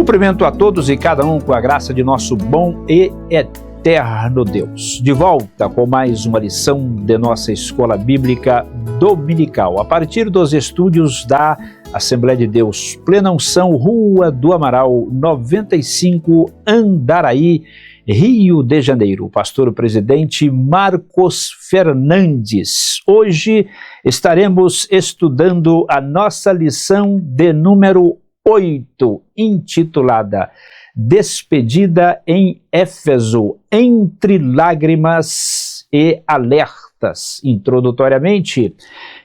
Cumprimento a todos e cada um com a graça de nosso bom e eterno Deus. De volta com mais uma lição de nossa Escola Bíblica Dominical, a partir dos estúdios da Assembleia de Deus, Plena Unção, Rua do Amaral, 95, Andaraí, Rio de Janeiro. Pastor presidente Marcos Fernandes. Hoje estaremos estudando a nossa lição de número 8, intitulada Despedida em Éfeso, entre lágrimas e alertas. Introdutoriamente,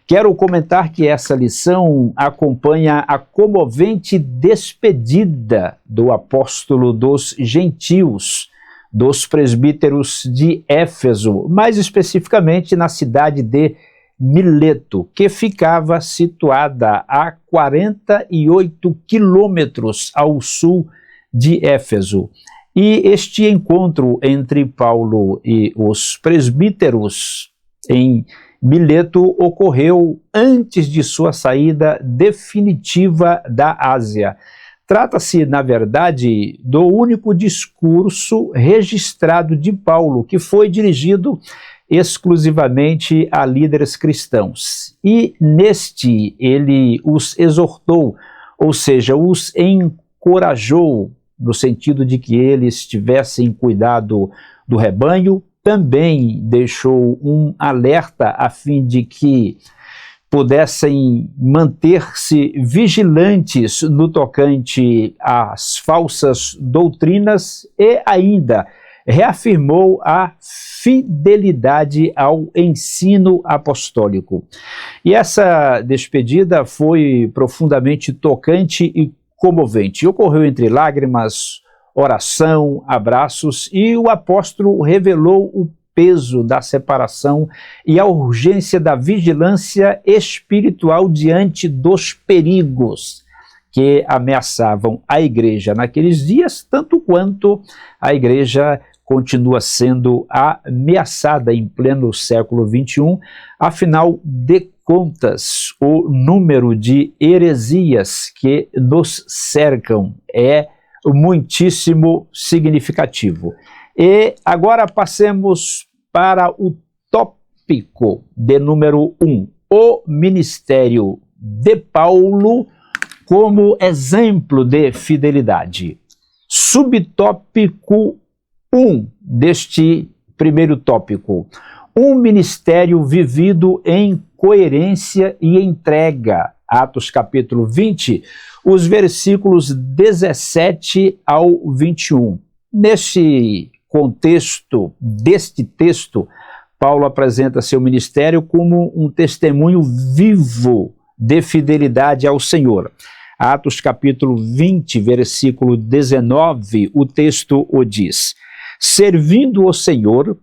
quero comentar que essa lição acompanha a comovente despedida do apóstolo dos gentios, dos presbíteros de Éfeso, mais especificamente na cidade de Mileto, que ficava situada a 48 quilômetros ao sul de Éfeso. E este encontro entre Paulo e os presbíteros em Mileto ocorreu antes de sua saída definitiva da Ásia. Trata-se, na verdade, do único discurso registrado de Paulo, que foi dirigido exclusivamente a líderes cristãos. E neste ele os exortou, ou seja, os encorajou, no sentido de que eles tivessem cuidado do rebanho. Também deixou um alerta a fim de que pudessem manter-se vigilantes no tocante às falsas doutrinas e ainda reafirmou a fidelidade ao ensino apostólico. E essa despedida foi profundamente tocante e comovente. Ocorreu entre lágrimas, oração, abraços, e o apóstolo revelou o peso da separação e a urgência da vigilância espiritual diante dos perigos que ameaçavam a igreja naqueles dias, tanto quanto a igreja continua sendo ameaçada em pleno século XXI. Afinal de contas, o número de heresias que nos cercam é muitíssimo significativo. E agora passemos para o tópico de número 1, o ministério de Paulo como exemplo de fidelidade. Subtópico 1 deste primeiro tópico: um ministério vivido em coerência e entrega. Atos capítulo 20, os versículos 17 ao 21. Neste contexto deste texto, Paulo apresenta seu ministério como um testemunho vivo de fidelidade ao Senhor. Atos capítulo 20, versículo 19, o texto o diz: servindo o Senhor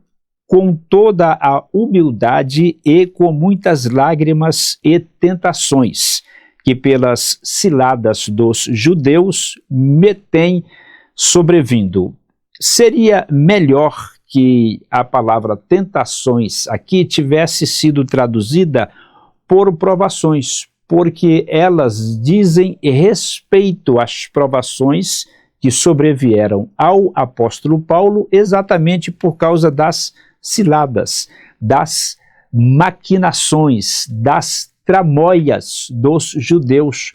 com toda a humildade e com muitas lágrimas e tentações, que pelas ciladas dos judeus me têm sobrevindo. Seria melhor que a palavra tentações aqui tivesse sido traduzida por provações, porque elas dizem respeito às provações que sobrevieram ao apóstolo Paulo exatamente por causa das ciladas, das maquinações, das tramóias dos judeus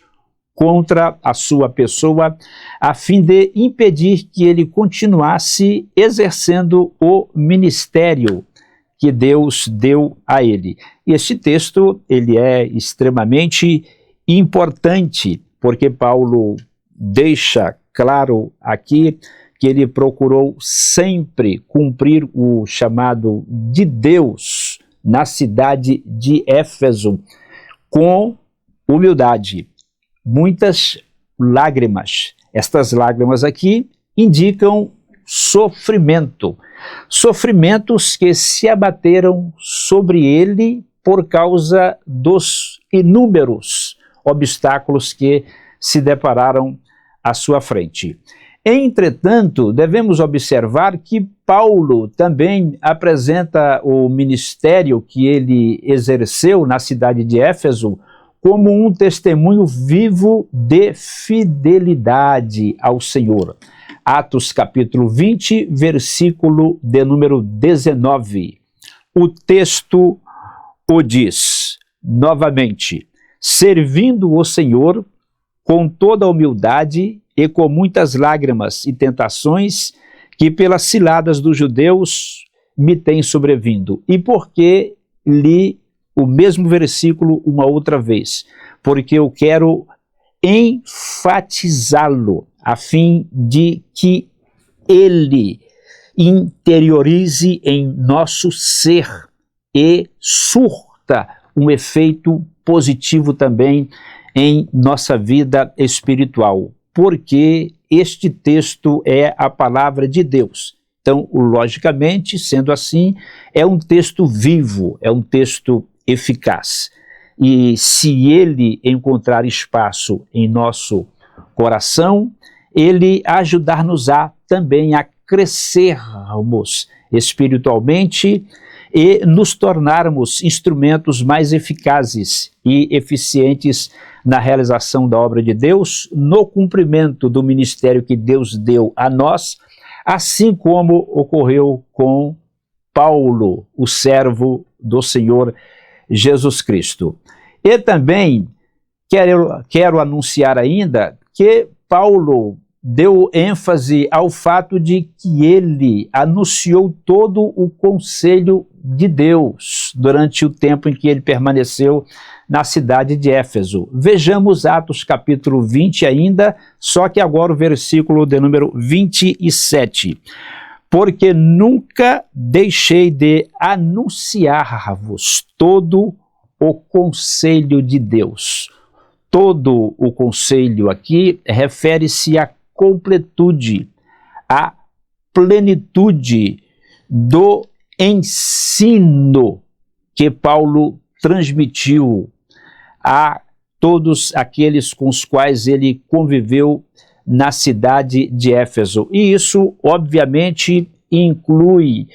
contra a sua pessoa, a fim de impedir que ele continuasse exercendo o ministério que Deus deu a ele. E este texto, ele é extremamente importante, porque Paulo deixa claro aqui que ele procurou sempre cumprir o chamado de Deus na cidade de Éfeso com humildade, muitas lágrimas. Estas lágrimas aqui indicam sofrimento, sofrimentos que se abateram sobre ele por causa dos inúmeros obstáculos que se depararam à sua frente. Entretanto, devemos observar que Paulo também apresenta o ministério que ele exerceu na cidade de Éfeso como um testemunho vivo de fidelidade ao Senhor. Atos capítulo 20, versículo de número 19. O texto o diz, novamente, servindo o Senhor com toda a humildade e com muitas lágrimas e tentações que pelas ciladas dos judeus me têm sobrevindo. E por que li o mesmo versículo uma outra vez? Porque eu quero enfatizá-lo, a fim de que ele interiorize em nosso ser e surta um efeito positivo também em nossa vida espiritual, porque este texto é a palavra de Deus. Então, logicamente, sendo assim, é um texto vivo, é um texto eficaz. E se ele encontrar espaço em nosso coração, ele ajudar-nos-á também a crescermos espiritualmente e nos tornarmos instrumentos mais eficazes e eficientes na realização da obra de Deus, no cumprimento do ministério que Deus deu a nós, assim como ocorreu com Paulo, o servo do Senhor Jesus Cristo. E também quero anunciar ainda que Paulo deu ênfase ao fato de que ele anunciou todo o conselho de Deus durante o tempo em que ele permaneceu na cidade de Éfeso. Vejamos Atos capítulo 20 ainda, só que agora o versículo de número 27. Porque nunca deixei de anunciar-vos todo o conselho de Deus. Todo o conselho aqui refere-se à completude, à plenitude do ensino que Paulo transmitiu a todos aqueles com os quais ele conviveu na cidade de Éfeso. E isso, obviamente, inclui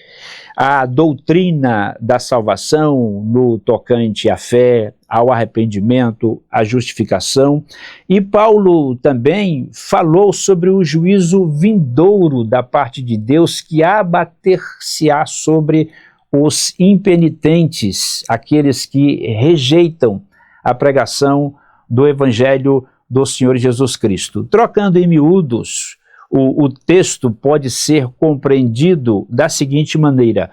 a doutrina da salvação no tocante à fé, ao arrependimento, à justificação. E Paulo também falou sobre o juízo vindouro da parte de Deus que abater-se-á sobre os impenitentes, aqueles que rejeitam a pregação do Evangelho do Senhor Jesus Cristo. Trocando em miúdos, o texto pode ser compreendido da seguinte maneira: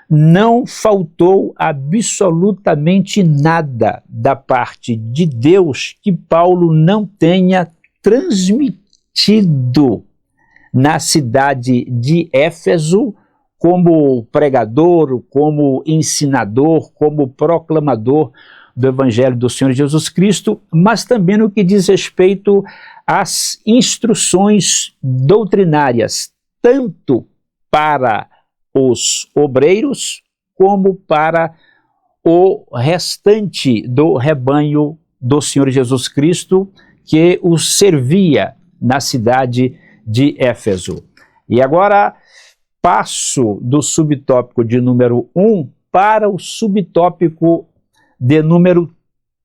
não faltou absolutamente nada da parte de Deus que Paulo não tenha transmitido na cidade de Éfeso, como pregador, como ensinador, como proclamador do Evangelho do Senhor Jesus Cristo, mas também no que diz respeito às instruções doutrinárias, tanto para os obreiros como para o restante do rebanho do Senhor Jesus Cristo que os servia na cidade de Éfeso. E agora passo do subtópico de número 1 para o subtópico de número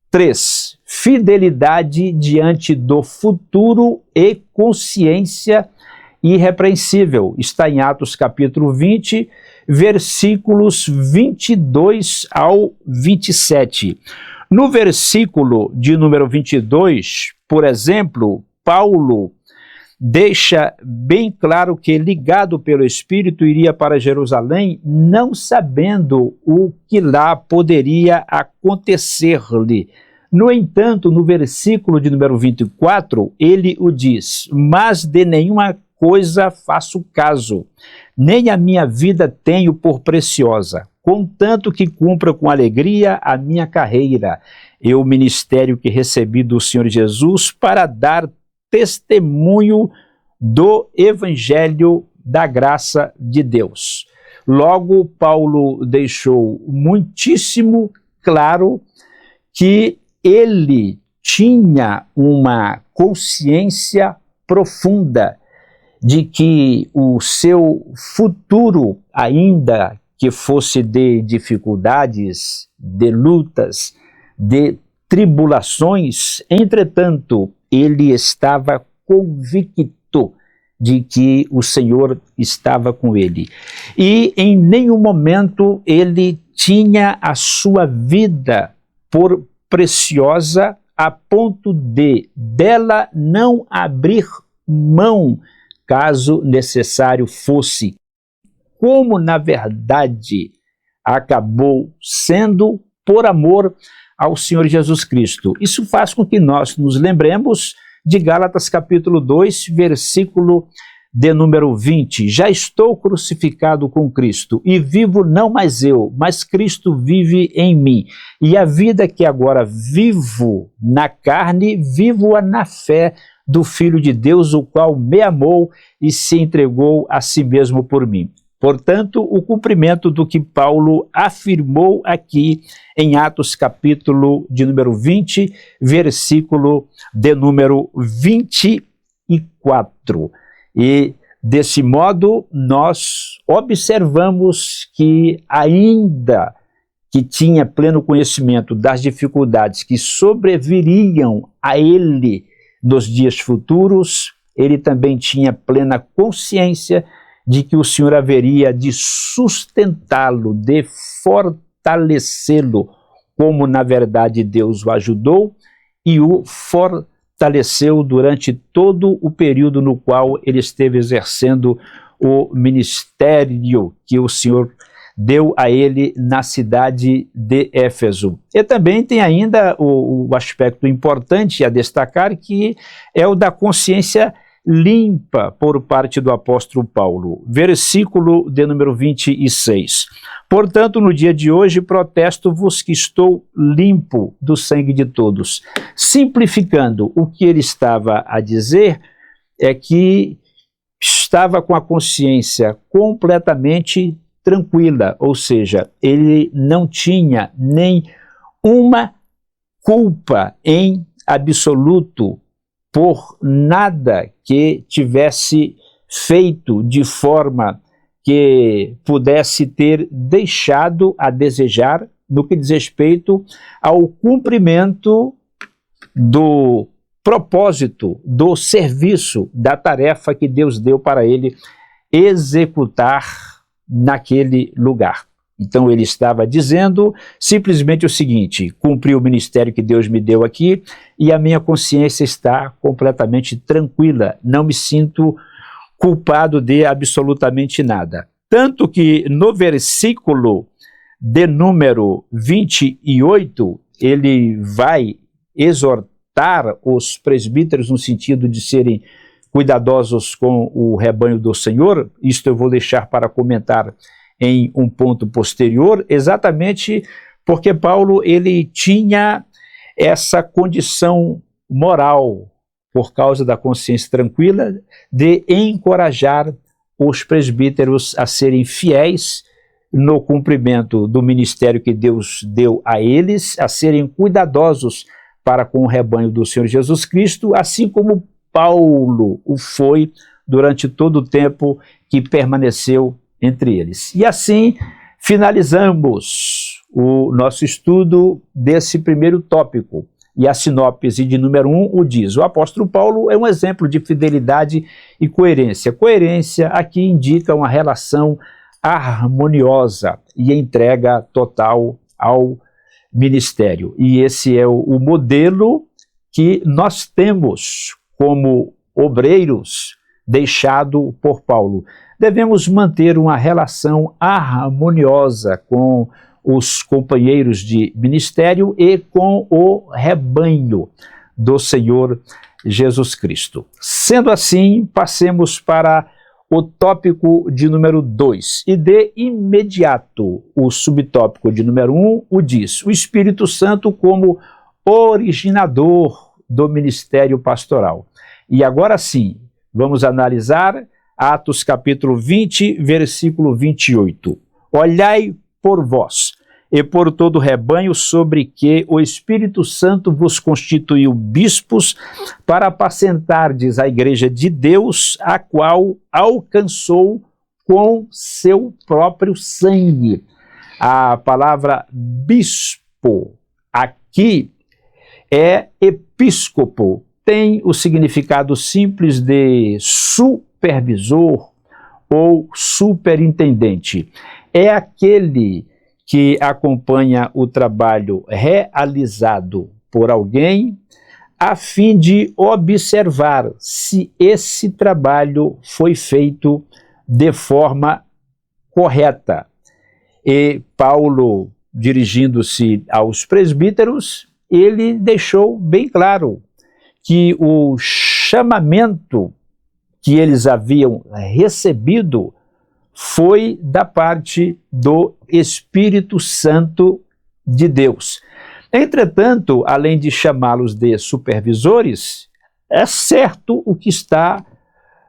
3, fidelidade diante do futuro e consciência irrepreensível. Está em Atos capítulo 20, versículos 22 ao 27. No versículo de número 22, por exemplo, Paulo deixa bem claro que, ligado pelo Espírito, iria para Jerusalém, não sabendo o que lá poderia acontecer-lhe. No entanto, no versículo de número 24, ele o diz: mas de nenhuma coisa faço caso, nem a minha vida tenho por preciosa, contanto que cumpra com alegria a minha carreira e o ministério que recebi do Senhor Jesus para dar testemunho do Evangelho da graça de Deus. Logo, Paulo deixou muitíssimo claro que ele tinha uma consciência profunda de que o seu futuro, ainda que fosse de dificuldades, de lutas, de tribulações, entretanto, ele estava convicto de que o Senhor estava com ele. E em nenhum momento ele tinha a sua vida por preciosa a ponto de dela não abrir mão, caso necessário fosse, como na verdade acabou sendo por amor ao Senhor Jesus Cristo. Isso faz com que nós nos lembremos de Gálatas capítulo 2, versículo de número 20. Já estou crucificado com Cristo, e vivo não mais eu, mas Cristo vive em mim. E a vida que agora vivo na carne, vivo-a na fé do Filho de Deus, o qual me amou e se entregou a si mesmo por mim. Portanto, o cumprimento do que Paulo afirmou aqui em Atos capítulo de número 20, versículo de número 24. E, desse modo, nós observamos que, ainda que tinha pleno conhecimento das dificuldades que sobreviriam a ele nos dias futuros, ele também tinha plena consciência de que o Senhor haveria de sustentá-lo, de fortalecê-lo, como na verdade Deus o ajudou e o fortaleceu durante todo o período no qual ele esteve exercendo o ministério que o Senhor deu a ele na cidade de Éfeso. E também tem ainda o aspecto importante a destacar, que é o da consciência limpa por parte do apóstolo Paulo. Versículo de número 26. Portanto, no dia de hoje, protesto-vos que estou limpo do sangue de todos. Simplificando, o que ele estava a dizer é que estava com a consciência completamente tranquila, ou seja, ele não tinha nem uma culpa em absoluto por nada que tivesse feito de forma que pudesse ter deixado a desejar no que diz respeito ao cumprimento do propósito, do serviço, da tarefa que Deus deu para ele executar naquele lugar. Então ele estava dizendo simplesmente o seguinte: cumpri o ministério que Deus me deu aqui e a minha consciência está completamente tranquila, não me sinto culpado de absolutamente nada. Tanto que no versículo de número 28, ele vai exortar os presbíteros no sentido de serem cuidadosos com o rebanho do Senhor. Isto eu vou deixar para comentar em um ponto posterior, exatamente porque Paulo ele tinha essa condição moral, por causa da consciência tranquila, de encorajar os presbíteros a serem fiéis no cumprimento do ministério que Deus deu a eles, a serem cuidadosos para com o rebanho do Senhor Jesus Cristo, assim como Paulo o foi durante todo o tempo que permaneceu entre eles. E assim finalizamos o nosso estudo desse primeiro tópico. E a sinopse de número 1 o diz: o apóstolo Paulo é um exemplo de fidelidade e coerência. Coerência aqui indica uma relação harmoniosa e entrega total ao ministério. E esse é o modelo que nós temos como obreiros deixado por Paulo. Devemos manter uma relação harmoniosa com os companheiros de ministério e com o rebanho do Senhor Jesus Cristo. Sendo assim, passemos para o tópico de número 2. E de imediato, o subtópico de número 1 o diz: o Espírito Santo como originador do ministério pastoral. E agora sim, vamos analisar Atos capítulo 20, versículo 28. Olhai por vós e por todo o rebanho sobre que o Espírito Santo vos constituiu bispos para apacentardes a igreja de Deus, a qual alcançou com seu próprio sangue. A palavra bispo aqui é episcopo, tem o significado simples de supervisor ou superintendente. É aquele que acompanha o trabalho realizado por alguém a fim de observar se esse trabalho foi feito de forma correta. E Paulo, dirigindo-se aos presbíteros, ele deixou bem claro que o chamamento que eles haviam recebido foi da parte do Espírito Santo de Deus. Entretanto, além de chamá-los de supervisores, é certo o que está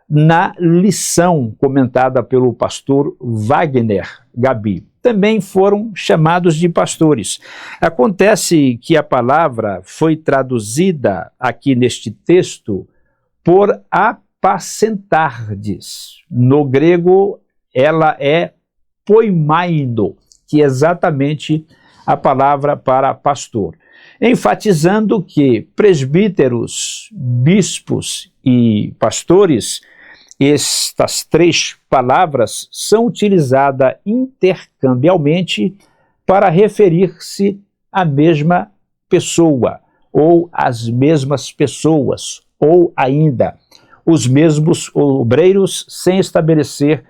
na lição comentada pelo pastor Wagner Gabi. Também foram chamados de pastores. Acontece que a palavra foi traduzida aqui neste texto por apacentardes. No grego, ela é poimaino, que é exatamente a palavra para pastor, enfatizando que presbíteros, bispos e pastores, estas três palavras são utilizadas intercambialmente para referir-se à mesma pessoa, ou às mesmas pessoas, ou ainda os mesmos obreiros, sem estabelecer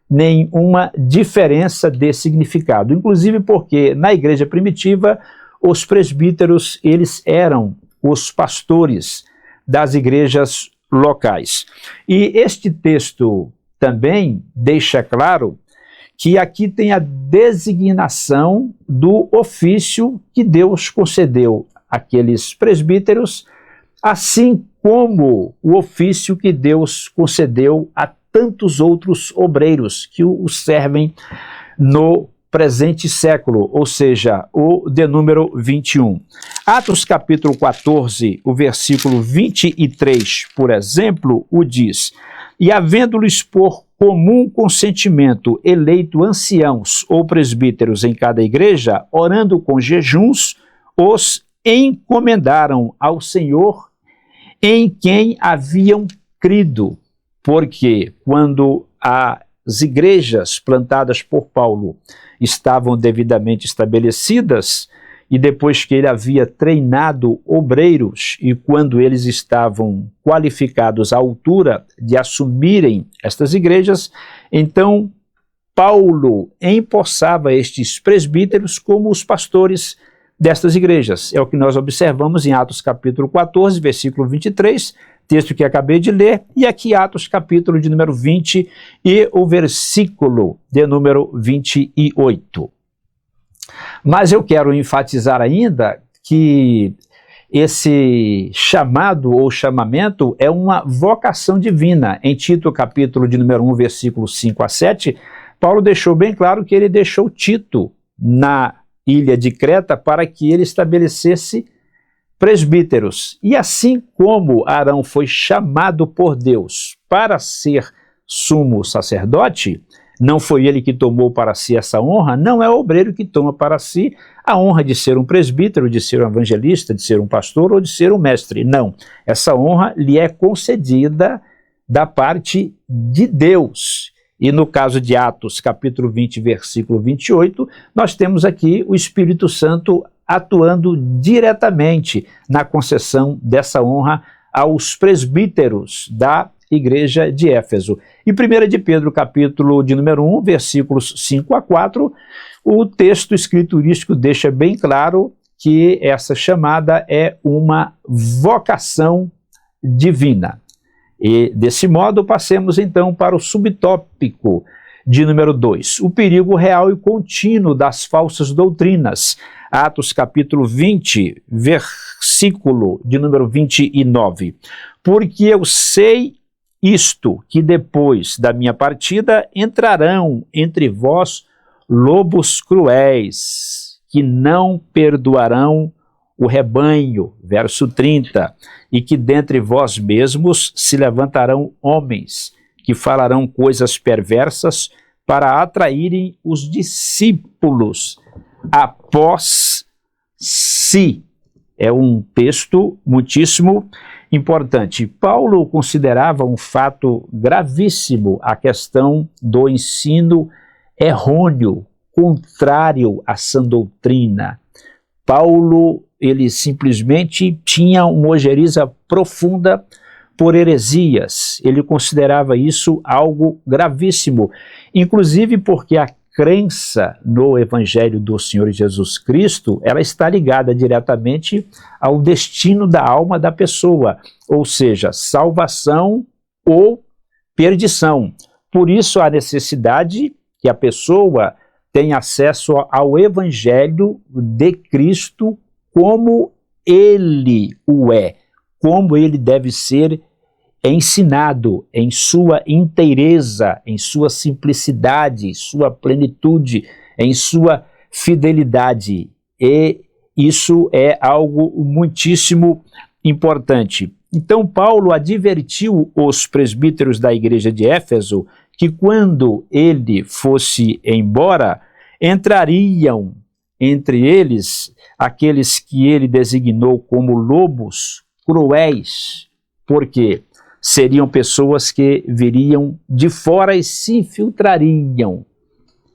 nenhuma diferença de significado. Inclusive porque na igreja primitiva, os presbíteros, eles eram os pastores das igrejas locais. E este texto também deixa claro que aqui tem a designação do ofício que Deus concedeu àqueles presbíteros, assim como o ofício que Deus concedeu a tantos outros obreiros que o servem no presente século, ou seja, o de número 21. Atos capítulo 14, o versículo 23, por exemplo, o diz: e havendo-lhes por comum consentimento eleito anciãos ou presbíteros em cada igreja, orando com jejuns, os encomendaram ao Senhor em quem haviam crido. Porque quando as igrejas plantadas por Paulo estavam devidamente estabelecidas, e depois que ele havia treinado obreiros, e quando eles estavam qualificados à altura de assumirem estas igrejas, então Paulo empossava estes presbíteros como os pastores destas igrejas. É o que nós observamos em Atos capítulo 14, versículo 23, texto que acabei de ler, e aqui Atos capítulo de número 20 e o versículo de número 28. Mas eu quero enfatizar ainda que esse chamado ou chamamento é uma vocação divina. Em Tito capítulo de número 1, versículo 5 a 7, Paulo deixou bem claro que ele deixou Tito na ilha de Creta para que ele estabelecesse presbíteros. E assim como Arão foi chamado por Deus para ser sumo sacerdote, não foi ele que tomou para si essa honra, não é o obreiro que toma para si a honra de ser um presbítero, de ser um evangelista, de ser um pastor ou de ser um mestre. Não, essa honra lhe é concedida da parte de Deus. E no caso de Atos, capítulo 20, versículo 28, nós temos aqui o Espírito Santo atuando diretamente na concessão dessa honra aos presbíteros da igreja de Éfeso. E 1 de Pedro, capítulo de número 1, versículos 5 a 4, o texto escriturístico deixa bem claro que essa chamada é uma vocação divina. E desse modo passemos então para o subtópico de número 2, o perigo real e contínuo das falsas doutrinas. Atos capítulo 20, versículo de número 29. Porque eu sei isto, que depois da minha partida entrarão entre vós lobos cruéis, que não perdoarão o rebanho, verso 30, e que dentre vós mesmos se levantarão homens que falarão coisas perversas para atraírem os discípulos após si. É um texto muitíssimo importante. Paulo considerava um fato gravíssimo a questão do ensino errôneo, contrário à sã doutrina. Paulo, ele simplesmente tinha uma ojeriza profunda por heresias. Ele considerava isso algo gravíssimo, inclusive porque a crença no Evangelho do Senhor Jesus Cristo, ela está ligada diretamente ao destino da alma da pessoa, ou seja, salvação ou perdição. Por isso a necessidade que a pessoa tenha acesso ao Evangelho de Cristo como ele o é, como ele deve ser ensinado em sua inteireza, em sua simplicidade, em sua plenitude, em sua fidelidade. E isso é algo muitíssimo importante. Então Paulo advertiu os presbíteros da igreja de Éfeso que quando ele fosse embora, entrariam entre eles aqueles que ele designou como lobos cruéis, porque seriam pessoas que viriam de fora e se infiltrariam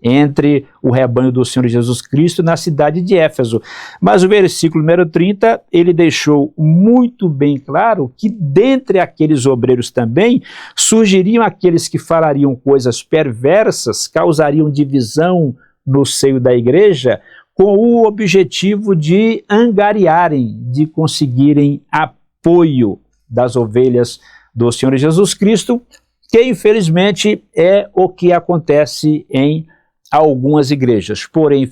entre o rebanho do Senhor Jesus Cristo na cidade de Éfeso. Mas o versículo número 30, ele deixou muito bem claro que dentre aqueles obreiros também surgiriam aqueles que falariam coisas perversas, causariam divisão no seio da igreja, com o objetivo de angariarem, de conseguirem apoio das ovelhas do Senhor Jesus Cristo, que infelizmente é o que acontece em algumas igrejas. Porém,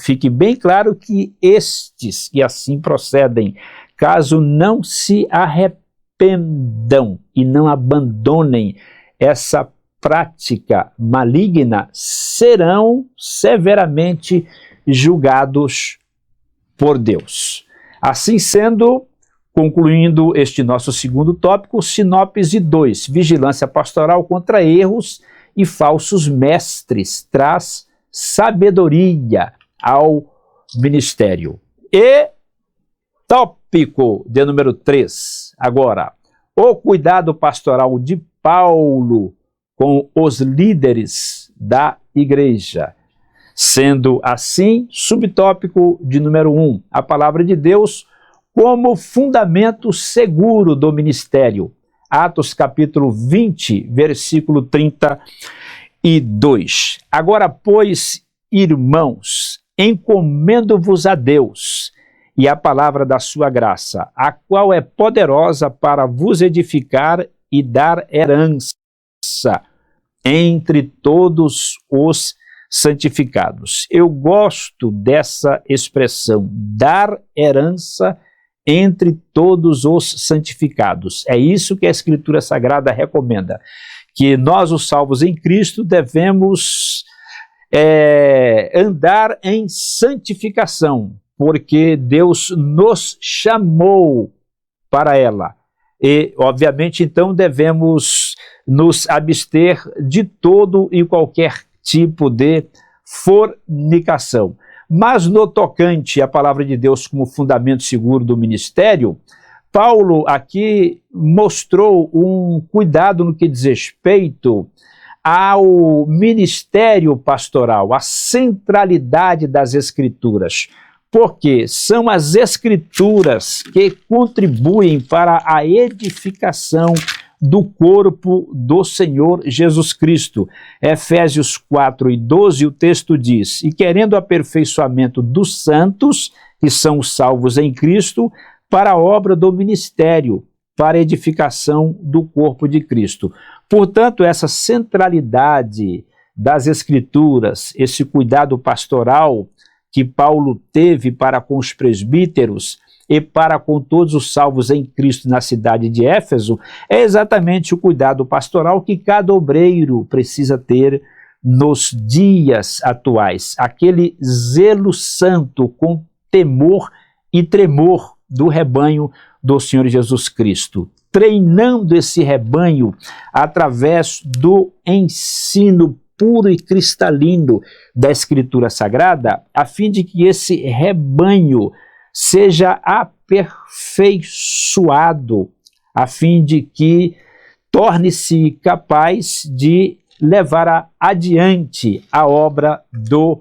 fique bem claro que estes que assim procedem, caso não se arrependam e não abandonem essa prática maligna, serão severamente julgados por Deus. Assim sendo, concluindo este nosso segundo tópico, sinopse 2, vigilância pastoral contra erros e falsos mestres, traz sabedoria ao ministério. E tópico de número 3, agora, o cuidado pastoral de Paulo com os líderes da igreja. Sendo assim, subtópico de número 1, a palavra de Deus como fundamento seguro do ministério. Atos capítulo 20, versículo 32. Agora, pois, irmãos, encomendo-vos a Deus e a palavra da sua graça, a qual é poderosa para vos edificar e dar herança entre todos os santificados. Eu gosto dessa expressão, dar herança entre todos os santificados. É isso que a Escritura Sagrada recomenda, que nós, os salvos em Cristo, devemos andar em santificação, porque Deus nos chamou para ela. E, obviamente, então, devemos nos abster de todo e qualquer tipo de fornicação. Mas no tocante à palavra de Deus como fundamento seguro do ministério, Paulo aqui mostrou um cuidado no que diz respeito ao ministério pastoral, à centralidade das Escrituras, porque são as Escrituras que contribuem para a edificação do corpo do Senhor Jesus Cristo. Efésios 4:12, o texto diz, e querendo o aperfeiçoamento dos santos, que são salvos em Cristo, para a obra do ministério, para a edificação do corpo de Cristo. Portanto, essa centralidade das Escrituras, esse cuidado pastoral que Paulo teve para com os presbíteros e para com todos os salvos em Cristo na cidade de Éfeso, é exatamente o cuidado pastoral que cada obreiro precisa ter nos dias atuais. Aquele zelo santo com temor e tremor do rebanho do Senhor Jesus Cristo, treinando esse rebanho através do ensino puro e cristalino da Escritura Sagrada, a fim de que esse rebanho seja aperfeiçoado, a fim de que torne-se capaz de levar adiante a obra do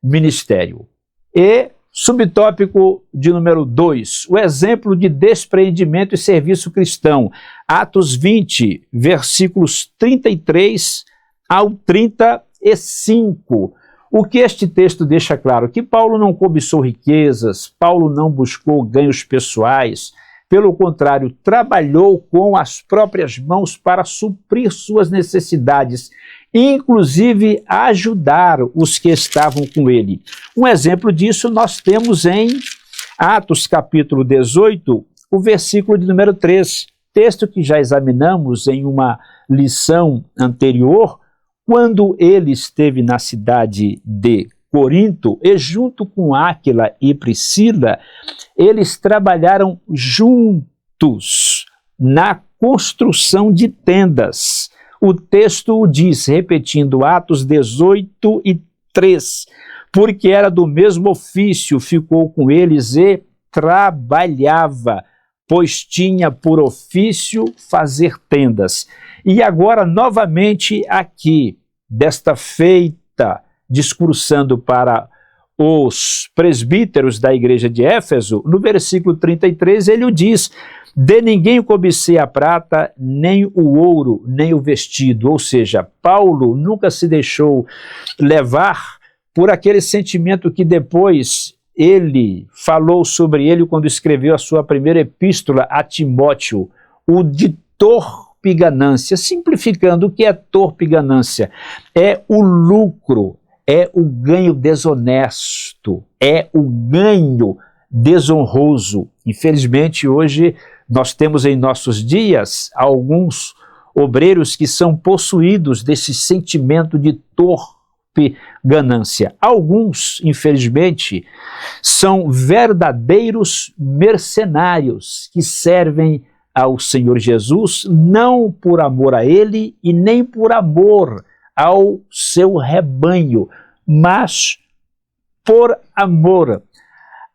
ministério. E subtópico de número 2, o exemplo de despreendimento e serviço cristão. Atos 20, versículos 33 ao 35. O que este texto deixa claro? Que Paulo não cobiçou riquezas, Paulo não buscou ganhos pessoais, pelo contrário, trabalhou com as próprias mãos para suprir suas necessidades, inclusive ajudar os que estavam com ele. Um exemplo disso nós temos em Atos capítulo 18, o versículo de número 3, texto que já examinamos em uma lição anterior, quando ele esteve na cidade de Corinto, e junto com Áquila e Priscila, eles trabalharam juntos na construção de tendas. O texto diz, repetindo, Atos 18 e 3, porque era do mesmo ofício, ficou com eles e trabalhava, pois tinha por ofício fazer tendas. E agora, novamente aqui, desta feita, discursando para os presbíteros da igreja de Éfeso, no versículo 33, ele o diz, de ninguém cobicei a prata, nem o ouro, nem o vestido. Ou seja, Paulo nunca se deixou levar por aquele sentimento que depois ele falou sobre ele quando escreveu a sua primeira epístola a Timóteo, o de torpe ganância. Simplificando, o que é torpe ganância? É o lucro, é o ganho desonesto, é o ganho desonroso. Infelizmente, hoje nós temos em nossos dias alguns obreiros que são possuídos desse sentimento de torpe ganância. Alguns, infelizmente, são verdadeiros mercenários que servem ao Senhor Jesus não por amor a Ele e nem por amor ao seu rebanho, mas por amor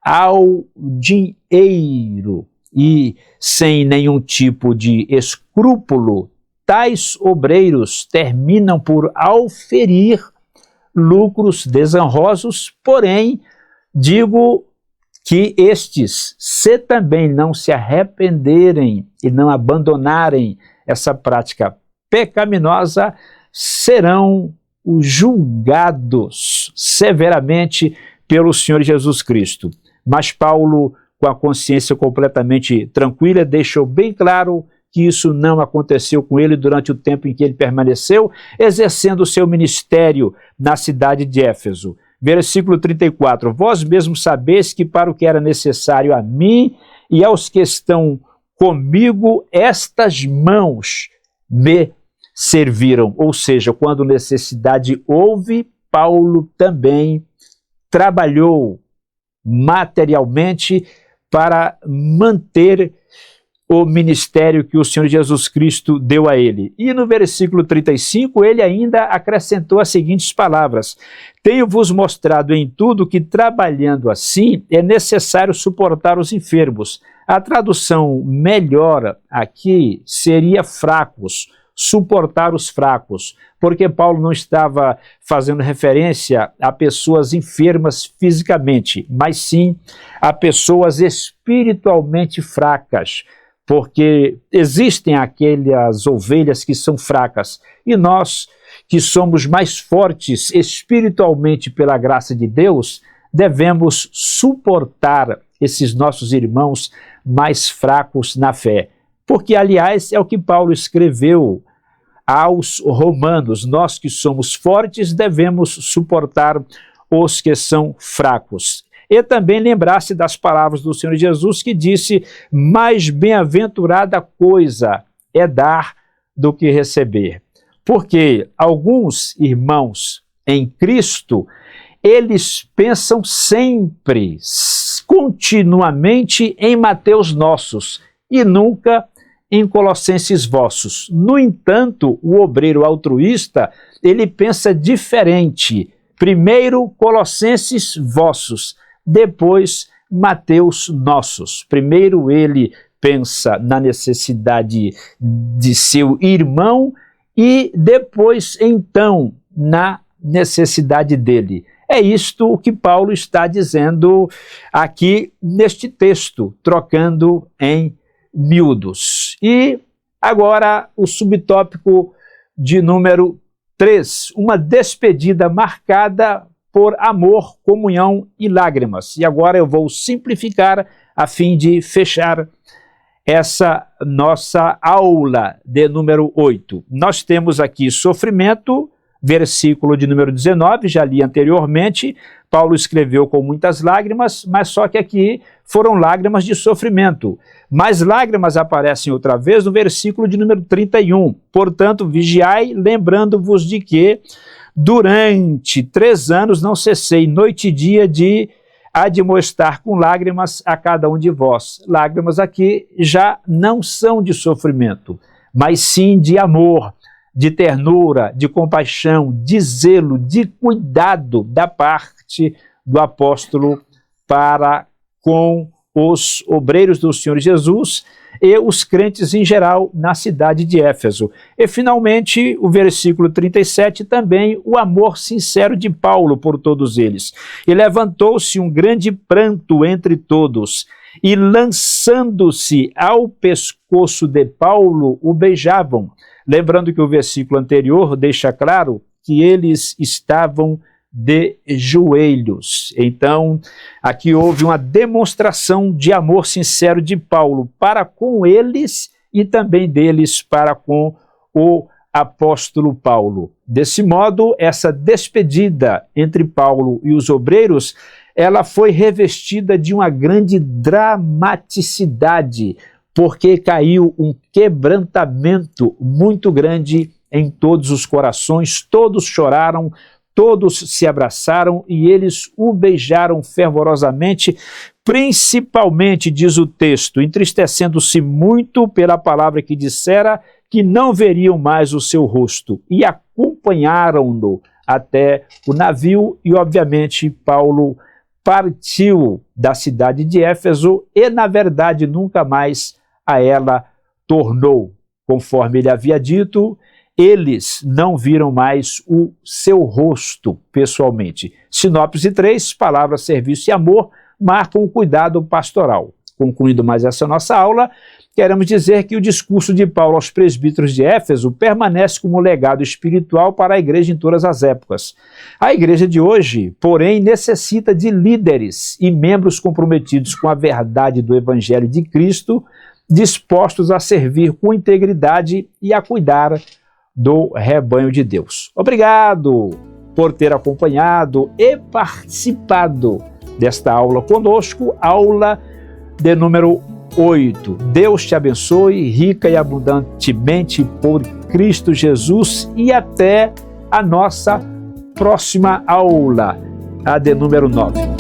ao dinheiro e sem nenhum tipo de escrúpulo, tais obreiros terminam por auferir lucros desonrosos, porém, digo que estes, se também não se arrependerem e não abandonarem essa prática pecaminosa, serão julgados severamente pelo Senhor Jesus Cristo. Mas Paulo, com a consciência completamente tranquila, deixou bem claro que isso não aconteceu com ele durante o tempo em que ele permaneceu, exercendo o seu ministério na cidade de Éfeso. Versículo 34, vós mesmos sabeis que para o que era necessário a mim e aos que estão comigo, estas mãos me serviram. Ou seja, quando necessidade houve, Paulo também trabalhou materialmente para manter o ministério que o Senhor Jesus Cristo deu a ele. E no versículo 35, ele ainda acrescentou as seguintes palavras: tenho-vos mostrado em tudo que, trabalhando assim, é necessário suportar os enfermos. A tradução melhor aqui seria fracos, suportar os fracos, porque Paulo não estava fazendo referência a pessoas enfermas fisicamente, mas sim a pessoas espiritualmente fracas, porque existem aquelas ovelhas que são fracas, e nós, que somos mais fortes espiritualmente pela graça de Deus, devemos suportar esses nossos irmãos mais fracos na fé. Porque, aliás, é o que Paulo escreveu aos romanos: nós que somos fortes devemos suportar os que são fracos. E também lembrar-se das palavras do Senhor Jesus, que disse: mais bem-aventurada coisa é dar do que receber. Porque alguns irmãos em Cristo, eles pensam sempre, continuamente em Mateus nossos e nunca em Colossenses vossos. No entanto, o obreiro altruísta, ele pensa diferente. Primeiro Colossenses vossos, depois Mateus nossos. Primeiro ele pensa na necessidade de seu irmão e depois, então, na necessidade dele. É isto o que Paulo está dizendo aqui neste texto, trocando em miúdos. E agora o subtópico de número 3, uma despedida marcada por amor, comunhão e lágrimas. E agora eu vou simplificar a fim de fechar essa nossa aula de número 8. Nós temos aqui sofrimento, versículo de número 19, já li anteriormente. Paulo escreveu com muitas lágrimas, mas só que aqui foram lágrimas de sofrimento. Mas lágrimas aparecem outra vez no versículo de número 31. Portanto, vigiai, lembrando-vos de que durante 3 anos não cessei noite e dia de admoestar com lágrimas a cada um de vós. Lágrimas aqui já não são de sofrimento, mas sim de amor, de ternura, de compaixão, de zelo, de cuidado da parte do apóstolo para com os obreiros do Senhor Jesus e os crentes em geral na cidade de Éfeso. E finalmente, o versículo 37, também o amor sincero de Paulo por todos eles. E levantou-se um grande pranto entre todos, e lançando-se ao pescoço de Paulo, o beijavam. Lembrando que o versículo anterior deixa claro que eles estavam de joelhos. Então, aqui houve uma demonstração de amor sincero de Paulo para com eles e também deles para com o apóstolo Paulo. Desse modo, essa despedida entre Paulo e os obreiros, ela foi revestida de uma grande dramaticidade, porque caiu um quebrantamento muito grande em todos os corações, todos choraram, todos se abraçaram e eles o beijaram fervorosamente, principalmente, diz o texto, entristecendo-se muito pela palavra que dissera, que não veriam mais o seu rosto, e acompanharam-no até o navio, e obviamente Paulo partiu da cidade de Éfeso e, na verdade, nunca mais a ela tornou. Conforme ele havia dito, eles não viram mais o seu rosto pessoalmente. Sinopse 3, palavra, serviço e amor, marcam o cuidado pastoral. Concluindo mais essa nossa aula, queremos dizer que o discurso de Paulo aos presbíteros de Éfeso permanece como legado espiritual para a igreja em todas as épocas. A igreja de hoje, porém, necessita de líderes e membros comprometidos com a verdade do Evangelho de Cristo, dispostos a servir com integridade e a cuidar do rebanho de Deus. Obrigado por ter acompanhado e participado desta aula conosco, aula de número 8. Deus te abençoe rica e abundantemente por Cristo Jesus e até a nossa próxima aula, a de número 9.